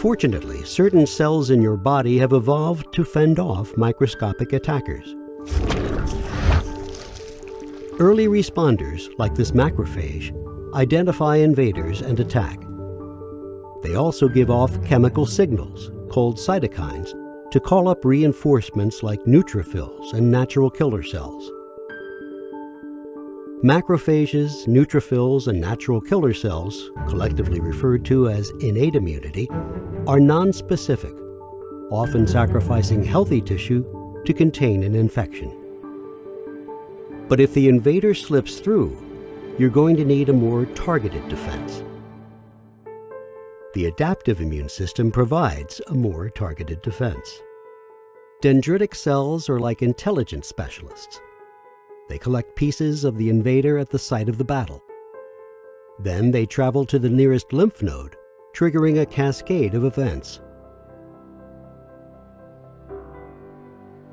Fortunately, certain cells in your body have evolved to fend off microscopic attackers. Early responders, like this macrophage, identify invaders and attack. They also give off chemical signals, called cytokines, to call up reinforcements like neutrophils and natural killer cells. Macrophages, neutrophils, and natural killer cells, collectively referred to as innate immunity, are nonspecific, often sacrificing healthy tissue to contain an infection. But if the invader slips through, you're going to need a more targeted defense. The adaptive immune system provides a more targeted defense. Dendritic cells are like intelligence specialists. They collect pieces of the invader at the site of the battle. Then they travel to the nearest lymph node, triggering a cascade of events.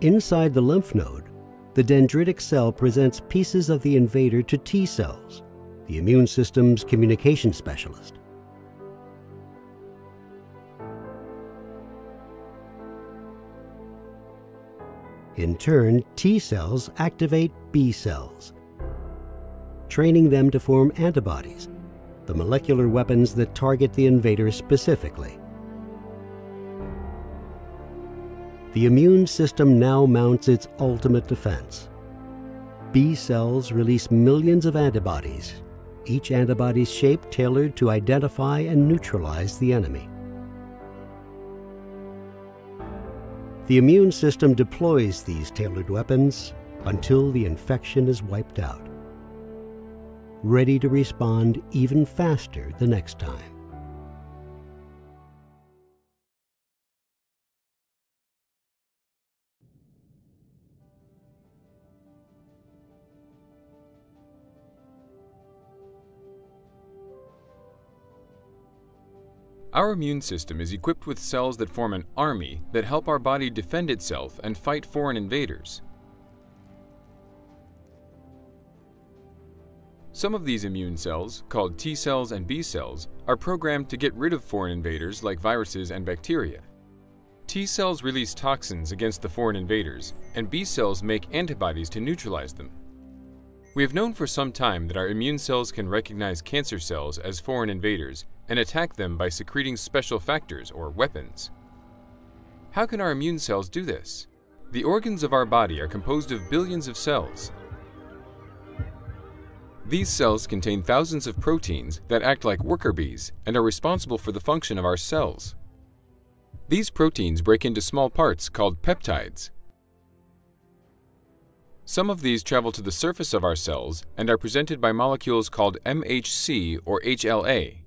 Inside the lymph node, the dendritic cell presents pieces of the invader to T cells, the immune system's communication specialist. In turn, T cells activate B cells, training them to form antibodies, the molecular weapons that target the invader specifically. The immune system now mounts its ultimate defense. B cells release millions of antibodies, each antibody's shape tailored to identify and neutralize the enemy. The immune system deploys these tailored weapons until the infection is wiped out, ready to respond even faster the next time. Our immune system is equipped with cells that form an army that help our body defend itself and fight foreign invaders. Some of these immune cells, called T cells and B cells, are programmed to get rid of foreign invaders like viruses and bacteria. T cells release toxins against the foreign invaders, and B cells make antibodies to neutralize them. We have known for some time that our immune cells can recognize cancer cells as foreign invaders and attack them by secreting special factors or weapons. How can our immune cells do this? The organs of our body are composed of billions of cells. These cells contain thousands of proteins that act like worker bees and are responsible for the function of our cells. These proteins break into small parts called peptides. Some of these travel to the surface of our cells and are presented by molecules called MHC or HLA.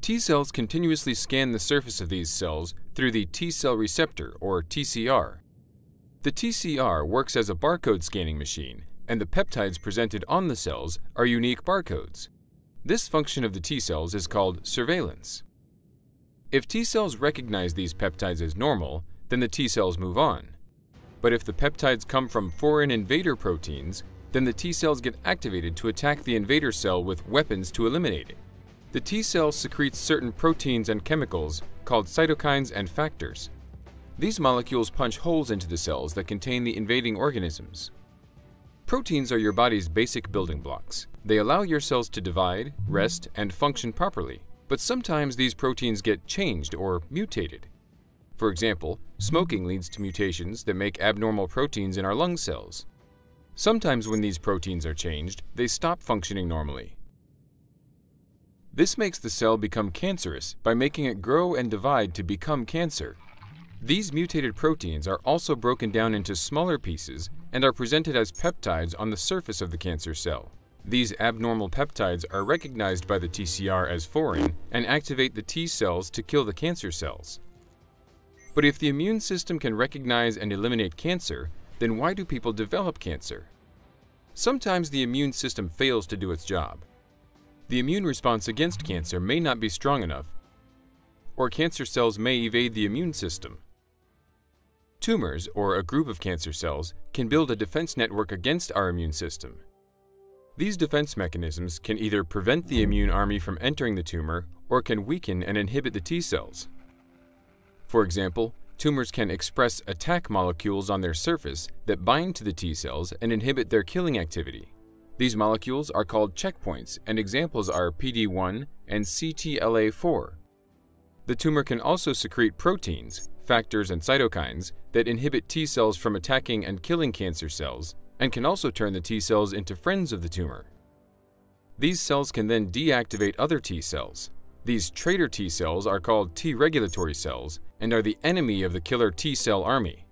T cells continuously scan the surface of these cells through the T cell receptor or TCR. The TCR works as a barcode scanning machine, and the peptides presented on the cells are unique barcodes. This function of the T cells is called surveillance. If T cells recognize these peptides as normal, then the T cells move on. But if the peptides come from foreign invader proteins, then the T cells get activated to attack the invader cell with weapons to eliminate it. The T cell secretes certain proteins and chemicals called cytokines and factors. These molecules punch holes into the cells that contain the invading organisms. Proteins are your body's basic building blocks. They allow your cells to divide, rest, and function properly. But sometimes these proteins get changed or mutated. For example, smoking leads to mutations that make abnormal proteins in our lung cells. Sometimes when these proteins are changed, they stop functioning normally. This makes the cell become cancerous by making it grow and divide to become cancer. These mutated proteins are also broken down into smaller pieces and are presented as peptides on the surface of the cancer cell. These abnormal peptides are recognized by the TCR as foreign and activate the T cells to kill the cancer cells. But if the immune system can recognize and eliminate cancer, then why do people develop cancer? Sometimes the immune system fails to do its job. The immune response against cancer may not be strong enough, or cancer cells may evade the immune system. Tumors, or a group of cancer cells, can build a defense network against our immune system. These defense mechanisms can either prevent the immune army from entering the tumor or can weaken and inhibit the T cells. For example, tumors can express attack molecules on their surface that bind to the T cells and inhibit their killing activity. These molecules are called checkpoints, and examples are PD-1 and CTLA-4. The tumor can also secrete proteins, factors, and cytokines that inhibit T cells from attacking and killing cancer cells, and can also turn the T cells into friends of the tumor. These cells can then deactivate other T cells. These traitor T cells are called T regulatory cells and are the enemy of the killer T cell army.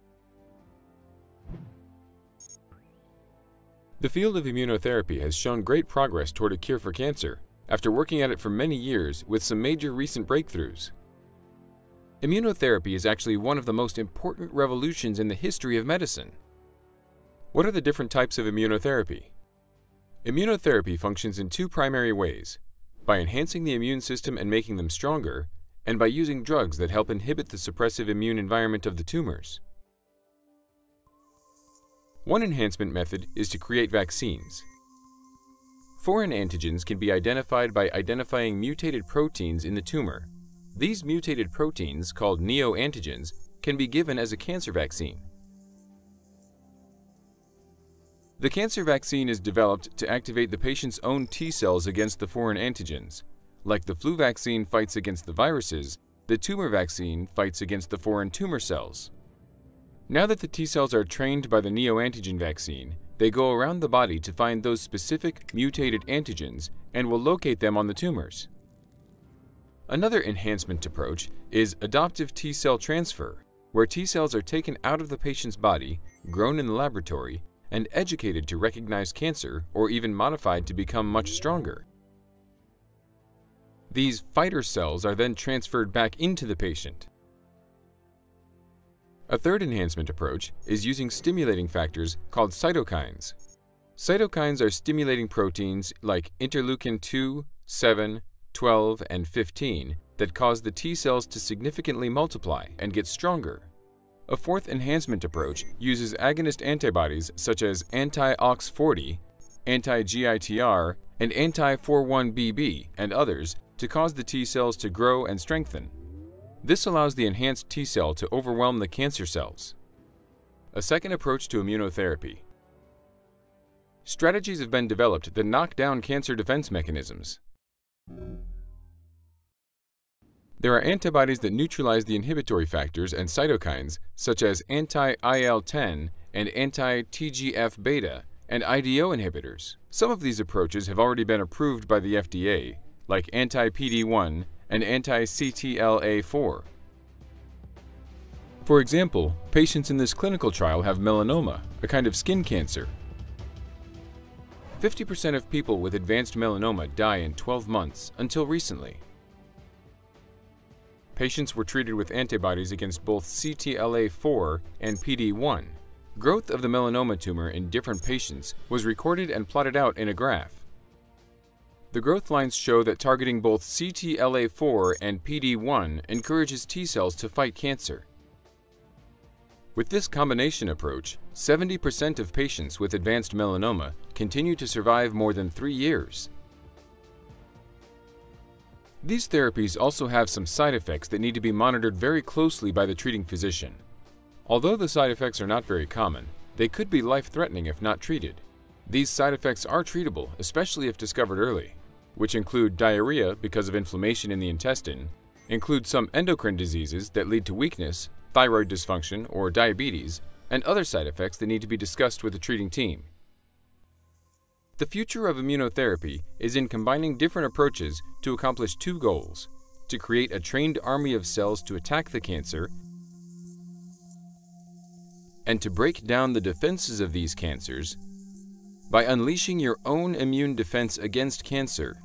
The field of immunotherapy has shown great progress toward a cure for cancer, after working at it for many years with some major recent breakthroughs. Immunotherapy is actually one of the most important revolutions in the history of medicine. What are the different types of immunotherapy? Immunotherapy functions in two primary ways: by enhancing the immune system and making them stronger, and by using drugs that help inhibit the suppressive immune environment of the tumors. One enhancement method is to create vaccines. Foreign antigens can be identified by identifying mutated proteins in the tumor. These mutated proteins, called neoantigens, can be given as a cancer vaccine. The cancer vaccine is developed to activate the patient's own T cells against the foreign antigens. Like the flu vaccine fights against the viruses, the tumor vaccine fights against the foreign tumor cells. Now that the T cells are trained by the neoantigen vaccine, they go around the body to find those specific mutated antigens and will locate them on the tumors. Another enhancement approach is adoptive T cell transfer, where T cells are taken out of the patient's body, grown in the laboratory, and educated to recognize cancer or even modified to become much stronger. These fighter cells are then transferred back into the patient. A third enhancement approach is using stimulating factors called cytokines. Cytokines are stimulating proteins like interleukin 2, 7, 12, and 15 that cause the T cells to significantly multiply and get stronger. A fourth enhancement approach uses agonist antibodies such as anti-OX40, anti-GITR, and anti-41BB, and others to cause the T cells to grow and strengthen. This allows the enhanced T cell to overwhelm the cancer cells. A second approach to immunotherapy. Strategies have been developed that knock down cancer defense mechanisms. There are antibodies that neutralize the inhibitory factors and cytokines such as anti-IL-10 and anti-TGF-beta and IDO inhibitors. Some of these approaches have already been approved by the FDA, like anti-PD-1 and anti-CTLA-4. For example, patients in this clinical trial have melanoma, a kind of skin cancer. 50% of people with advanced melanoma die in 12 months until recently. Patients were treated with antibodies against both CTLA-4 and PD-1. Growth of the melanoma tumor in different patients was recorded and plotted out in a graph. The growth lines show that targeting both CTLA-4 and PD-1 encourages T cells to fight cancer. With this combination approach, 70% of patients with advanced melanoma continue to survive more than 3 years. These therapies also have some side effects that need to be monitored very closely by the treating physician. Although the side effects are not very common, they could be life-threatening if not treated. These side effects are treatable, especially if discovered early, which include diarrhea because of inflammation in the intestine, include some endocrine diseases that lead to weakness, thyroid dysfunction, or diabetes, and other side effects that need to be discussed with the treating team. The future of immunotherapy is in combining different approaches to accomplish two goals: to create a trained army of cells to attack the cancer, and to break down the defenses of these cancers by unleashing your own immune defense against cancer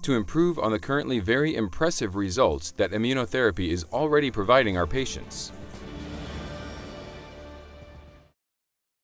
to improve on the currently very impressive results that immunotherapy is already providing our patients.